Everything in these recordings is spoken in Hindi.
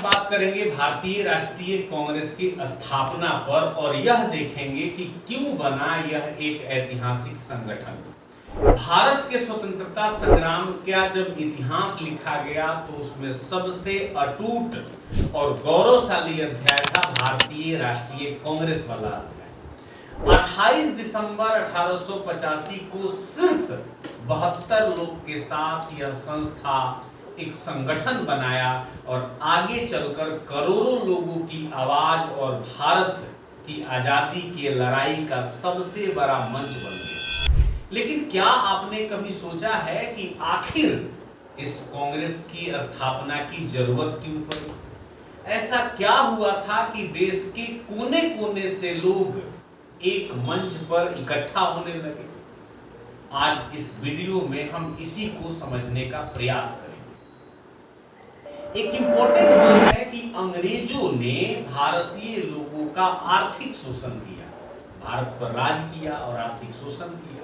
बात करेंगे भारतीय राष्ट्रीय कांग्रेस की स्थापना पर और यह देखेंगे कि क्यों बना यह एक ऐतिहासिक संगठन। भारत के स्वतंत्रता संग्राम का जब इतिहास लिखा गया तो उसमें सबसे अटूट और गौरवशाली अध्याय था भारतीय राष्ट्रीय कांग्रेस वाला अध्याय। 28 दिसंबर 1885 को सिर्फ 72 लोग के साथ यह संस्था एक संगठन बनाया और आगे चलकर करोड़ों लोगों की आवाज और भारत की आजादी की लड़ाई का सबसे बड़ा मंच बन गया। लेकिन क्या आपने कभी सोचा है कि आखिर इस कांग्रेस की स्थापना की जरूरत क्यों पड़ी? ऐसा क्या हुआ था कि देश के कोने कोने से लोग एक मंच पर इकट्ठा होने लगे? आज इस वीडियो में हम इसी को समझने का प्रयास करेंगे। एक इंपॉर्टेंट बात है कि अंग्रेजों ने भारतीय लोगों का आर्थिक शोषण किया, भारत पर राज किया और आर्थिक शोषण किया।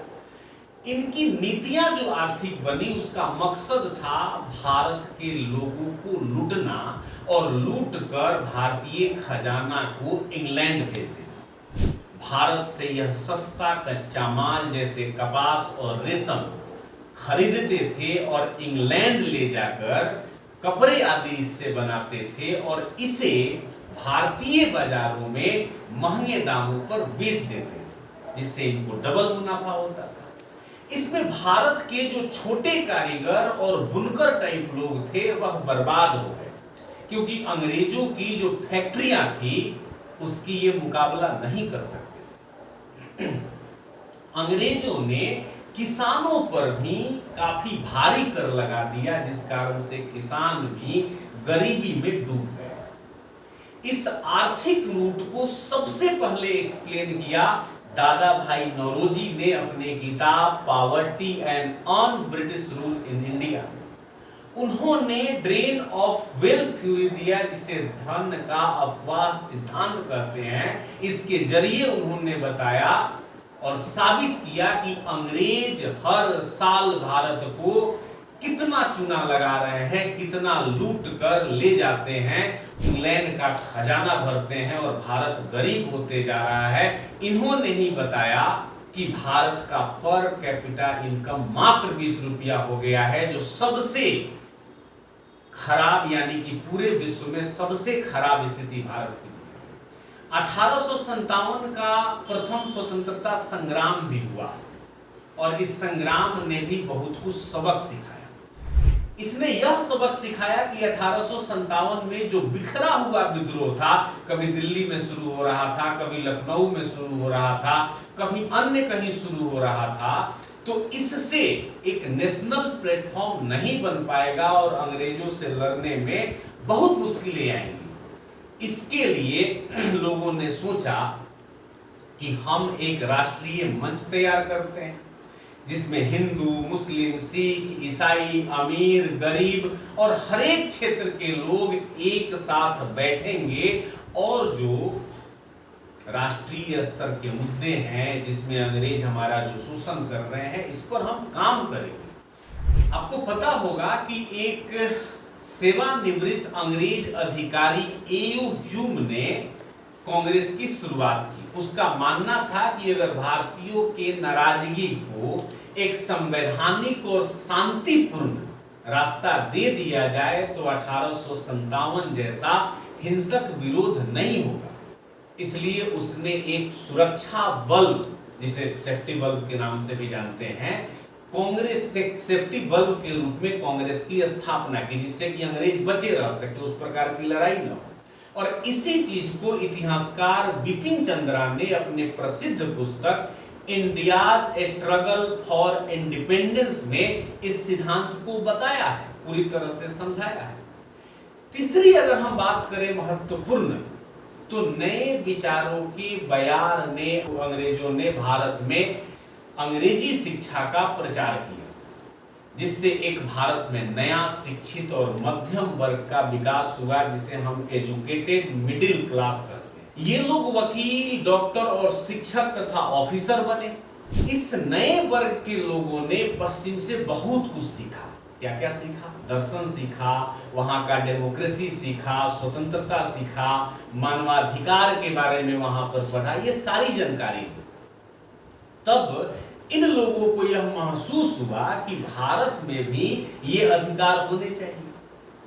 इनकी नीतियां जो आर्थिक बनी उसका मकसद था भारत के लोगों को लूटना और लूट कर भारतीय खजाना को इंग्लैंड भेज देना। भारत से यह सस्ता कच्चा माल जैसे कपास और रेशम खरीदते थे और इंग्लैंड ले जाकर कपड़े आदि इससे बनाते थे और इसे भारतीय बाजारों में महंगे दामों पर बेच देते थे, जिससे इनको डबल मुनाफा होता था। इसमें भारत के जो छोटे कारीगर और बुनकर टाइप लोग थे वह बर्बाद हो गए, क्योंकि अंग्रेजों की जो फैक्ट्रियां थी उसकी ये मुकाबला नहीं कर सकते थे। अंग्रेजों ने किसानों पर भी काफी भारी कर लगा दिया, जिस कारण से किसान भी गरीबी में डूब गए। इस आर्थिक लूट को सबसे पहले एक्सप्लेन किया दादा भाई नौरोजी ने अपने किताब poverty and on British rule in India. उन्होंने ड्रेन ऑफ वेल्थ थ्योरी दिया, जिसे धन का अपवाह सिद्धांत कहते हैं। इसके जरिए उन्होंने बताया और साबित किया कि अंग्रेज हर साल भारत को कितना चूना लगा रहे हैं, कितना लूट कर ले जाते हैं, इंग्लैंड का खजाना भरते हैं और भारत गरीब होते जा रहा है। इन्होंने ही बताया कि भारत का पर कैपिटा इनकम मात्र 20 रुपया हो गया है, जो सबसे खराब, यानी कि पूरे विश्व में सबसे खराब स्थिति भारत की। 1857 का प्रथम स्वतंत्रता संग्राम भी हुआ और इस संग्राम ने भी बहुत कुछ सबक सिखाया। इसने यह सबक सिखाया कि 1857 में जो बिखरा हुआ विद्रोह था, कभी दिल्ली में शुरू हो रहा था, कभी लखनऊ में शुरू हो रहा था, कभी अन्य कहीं शुरू हो रहा था, तो इससे एक नेशनल प्लेटफॉर्म नहीं बन पाएगा और अंग्रेजों से लड़ने में बहुत मुश्किलें आएंगी। इसके लिए लोगों ने सोचा कि हम एक राष्ट्रीय मंच तैयार करते हैं, जिसमें हिंदू, मुस्लिम, सिख, ईसाई, अमीर, गरीब और हर एक क्षेत्र के लोग एक साथ बैठेंगे और जो राष्ट्रीय स्तर के मुद्दे हैं, जिसमें अंग्रेज हमारा जो शोषण कर रहे हैं, इस पर हम काम करेंगे। आपको पता होगा कि एक सेवानिवृत्त अंग्रेज अधिकारी एयू ह्यूम ने कांग्रेस की शुरुआत की। उसका मानना था कि अगर भारतीयों के नाराजगी को एक संवैधानिक और शांतिपूर्ण रास्ता दे दिया जाए तो 1857 जैसा हिंसक विरोध नहीं होगा। इसलिए उसने एक सुरक्षा बल, जिसे सेफ्टी बल्ब के नाम से भी जानते हैं, कांग्रेस सेफ्टी बल्ब के रूप में कांग्रेस की स्थापना की, जिससे कि अंग्रेज बचे रह सके, उस प्रकार की लड़ाई न हो। और इसी चीज को इतिहासकार बिपिन चंद्रा ने अपने प्रसिद्ध पुस्तक इंडियाज स्ट्रगल फॉर इंडिपेंडेंस में इस सिद्धांत को बताया है, पूरी तरह से समझाया है। तीसरी अगर हम बात करें महत्वपूर्ण, तो नए विचारों के बयार ने अंग्रेजों ने भारत में अंग्रेजी शिक्षा का प्रचार किया, जिससे एक भारत में नया शिक्षित और मध्यम वर्ग का विकास हुआ, जिसे हम एजुकेटेड मिडिल क्लास कहते हैं। ये लोग वकील, डॉक्टर और शिक्षक तथा ऑफिसर बने। इस नए वर्ग के लोगों ने पश्चिम से बहुत कुछ सीखा, क्या क्या सीखा? दर्शन सीखा, वहाँ का डेमोक्रेसी सीखा, स्वतंत्रता सीखा, मानवाधिकार के बारे में वहाँ पर पढ़ा, ये सारी जानकारी। तब इन लोगों को यह महसूस हुआ कि भारत में भी ये अधिकार होने चाहिए,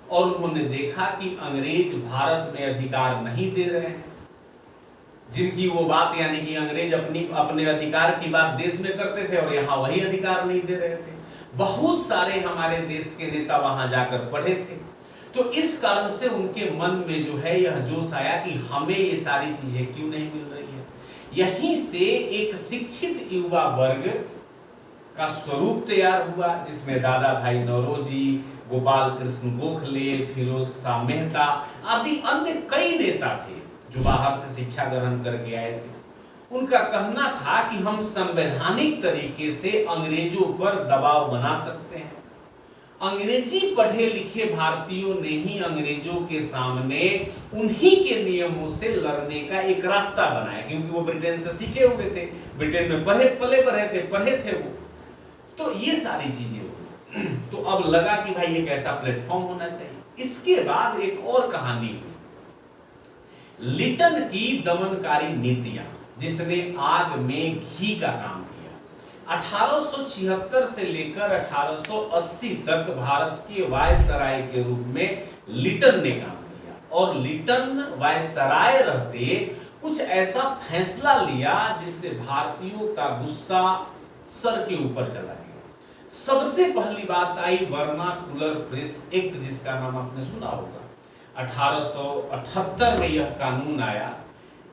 और उन्होंने देखा कि अंग्रेज भारत में अधिकार नहीं दे रहे हैं, जिनकी वो बात यानी कि अंग्रेज अपने अधिकार की बात देश में करते थे और यहाँ वही अधिकार नहीं दे रहे थे। बहुत सारे हमारे देश के नेता वहां जाकर पढ़े थे, तो इस कारण से उनके मन में जो है यह जोश आया कि हमें ये सारी चीजें क्यों नहीं मिल रही है। यहीं से एक शिक्षित युवा वर्ग का स्वरूप तैयार हुआ, जिसमें दादा भाई नौरोजी, गोपाल कृष्ण गोखले, फिरोज शाह मेहता आदि अन्य कई नेता थे जो बाहर से शिक्षा ग्रहण करके आए थे। उनका कहना था कि हम संवैधानिक तरीके से अंग्रेजों पर दबाव बना सकते हैं। अंग्रेजी पढ़े लिखे भारतीयों ने ही अंग्रेजों के सामने उन्हीं के नियमों से लड़ने का एक रास्ता बनाया, क्योंकि वो ब्रिटेन से सीखे हुए थे, ब्रिटेन में पढ़े थे वो। तो ये सारी चीजें हुई। तो अब लगा कि भाई एक ऐसा प्लेटफॉर्म होना चाहिए। इसके बाद एक और कहानी हुई, लिटन की दमनकारी नीतियां, जिसने आग में घी का काम किया। 1876 से लेकर 1880 तक भारत के वायसराय के रूप में लिटन ने काम किया, और लिटन वायसराय रहते कुछ ऐसा फैसला लिया जिससे भारतीयों का गुस्सा सर के ऊपर चला गया। सबसे पहली बात आई वर्नाकुलर प्रेस एक्ट, जिसका नाम आपने सुना होगा। 1878 में यह कानून आया।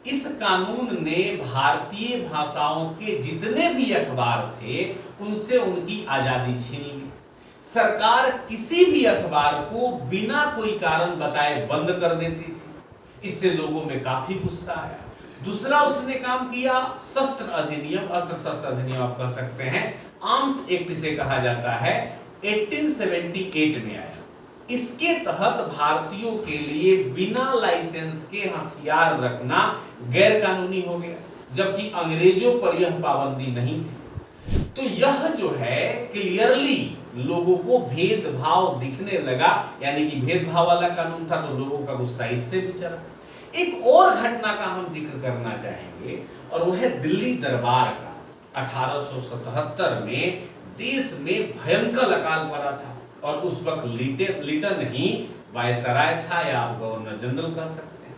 इस कानून ने भारतीय भाषाओं के जितने भी अखबार थे उनसे उनकी आजादी छीन ली। सरकार किसी भी अखबार को बिना कोई कारण बताए बंद कर देती थी। इससे लोगों में काफी गुस्सा आया। दूसरा उसने काम किया शस्त्र अधिनियम, अस्त्र शस्त्र अधिनियम आप कह सकते हैं, आर्म्स एक्ट इसे कहा जाता है, 1878 में आया। इसके तहत भारतीयों के लिए बिना लाइसेंस के हथियार रखना गैर कानूनी हो गया, जबकि अंग्रेजों पर यह पाबंदी नहीं थी। तो यह जो है क्लियरली लोगों को भेदभाव दिखने लगा, यानी कि भेदभाव वाला कानून था, तो लोगों का गुस्सा इससे भी चला। एक और घटना का हम जिक्र करना चाहेंगे, और वह है दिल्ली दरबार का। 1877 में देश में भयंकर अकाल पड़ा था, और उस वक्त लिटन ही वायसराय था, या आप गवर्नर जनरल कह सकते हैं।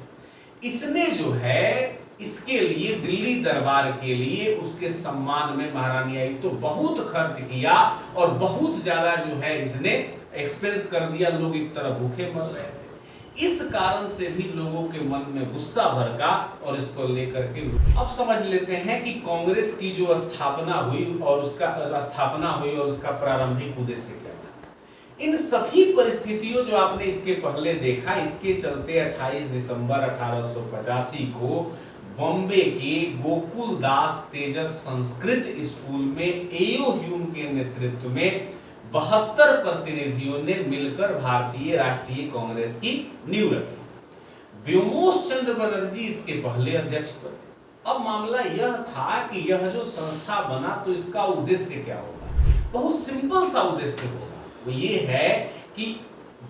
इसने जो है इसके लिए दिल्ली दरबार के लिए उसके सम्मान में महारानी आई तो बहुत खर्च किया, और बहुत ज्यादा जो है इसने एक्सपेंस कर दिया। लोग एक तरफ भूखे मर रहे थे। इस कारण से भी लोगों के मन में गुस्सा भड़का, और इसको लेकर के अब समझ लेते हैं कि कांग्रेस की जो स्थापना हुई और उसका प्रारंभिक उद्देश्य क्या था। इन सभी परिस्थितियों जो आपने इसके पहले देखा, इसके चलते 28 दिसंबर 1885 को बॉम्बे के गोकुल दास तेजस संस्कृत स्कूल में एओ ह्यूम के नेतृत्व में 72 प्रतिनिधियों ने मिलकर भारतीय राष्ट्रीय कांग्रेस की नींव रखी। व्योमोश चंद्र बनर्जी इसके पहले अध्यक्ष थे। अब मामला यह था कि यह जो संस्था बना तो इसका उद्देश्य क्या होगा। बहुत सिंपल सा उद्देश्य होगा, वो ये है कि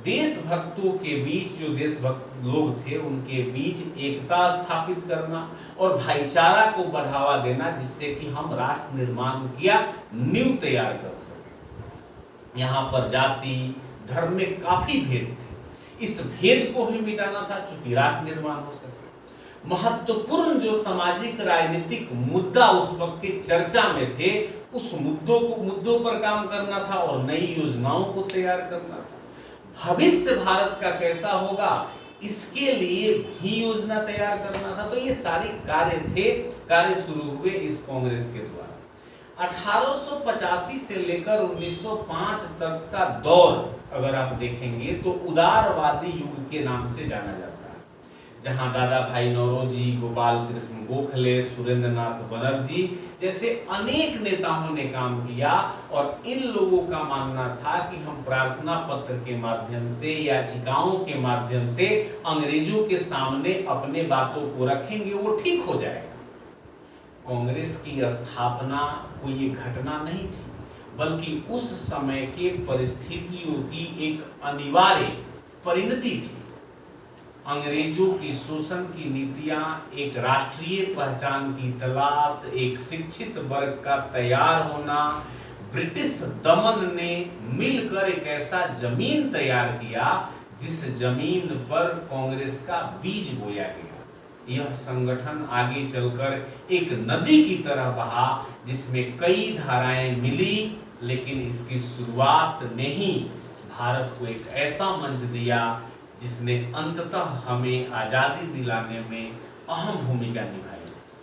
देशभक्तों के बीच, जो देशभक्त लोग थे उनके बीच एकता स्थापित करना और भाईचारा को बढ़ावा देना, जिससे कि हम राष्ट्र निर्माण किया नींव तैयार कर सके। यहाँ पर जाति धर्म में काफी भेद थे, इस भेद को ही मिटाना था चूंकि राष्ट्र निर्माण हो सके। महत्वपूर्ण जो सामाजिक राजनीतिक मुद्दा उस वक्त के चर्चा में थे, उस मुद्दों पर काम करना था और नई योजनाओं को तैयार करना था। भविष्य भारत का कैसा होगा इसके लिए भी योजना तैयार करना था। तो ये सारे कार्य शुरू हुए इस कांग्रेस के द्वारा। 1885 से लेकर 1905 तक का दौर अगर आप देखेंगे तो उदारवादी युग के नाम से जाना जाता है, जहां दादा भाई नौरोजी, गोपाल कृष्ण गोखले, सुरेंद्रनाथ बनर्जी जैसे अनेक नेताओं ने काम किया। और इन लोगों का मानना था कि हम प्रार्थना पत्र के माध्यम से, याचिकाओं के माध्यम से अंग्रेजों के सामने अपने बातों को रखेंगे, वो ठीक हो जाएगा। कांग्रेस की स्थापना कोई ये घटना नहीं थी, बल्कि उस समय के परिस्थितियों की एक अनिवार्य परिणति थी। अंग्रेजों की शोषण की नीतियां, एक राष्ट्रीय पहचान की तलाश, एक शिक्षित वर्ग का तैयार होना, ब्रिटिश दमन ने मिलकर एक ऐसा जमीन तैयार किया जिस जमीन पर कांग्रेस का बीज बोया गया। यह संगठन आगे चलकर एक नदी की तरह बहा जिसमें कई धाराएं मिली, लेकिन इसकी शुरुआत ने ही भारत को एक ऐसा मंच दिया जिसने अंततः हमें आजादी दिलाने में अहम भूमिका निभाई।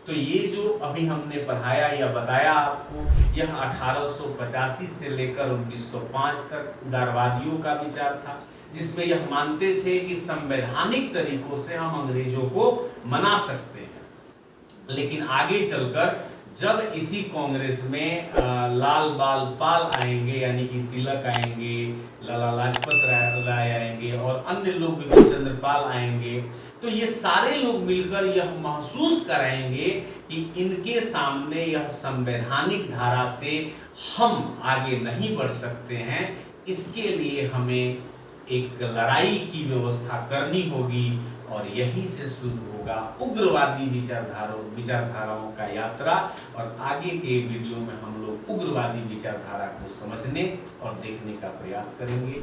तो ये जो अभी हमने पढ़ाया या बताया आपको, यह 1885 से लेकर 1905 तक उदारवादियों का विचार था, जिसमें यह मानते थे कि संवैधानिक तरीकों से हम अंग्रेजों को मना सकते हैं। लेकिन आगे चलकर जब इसी कांग्रेस में लाल बाल पाल आएंगे, यानी कि तिलक आएंगे, लाला लाजपत राय आएंगे और अन्य लोग बिपिन चंद्र पाल आएंगे, तो ये सारे लोग मिलकर यह महसूस कराएंगे कि इनके सामने यह संवैधानिक धारा से हम आगे नहीं बढ़ सकते हैं। इसके लिए हमें एक लड़ाई की व्यवस्था करनी होगी और यहीं से शुरू होगा उग्रवादी विचारधाराओं का यात्रा। और आगे के वीडियो में हम लोग उग्रवादी विचारधारा को समझने और देखने का प्रयास करेंगे।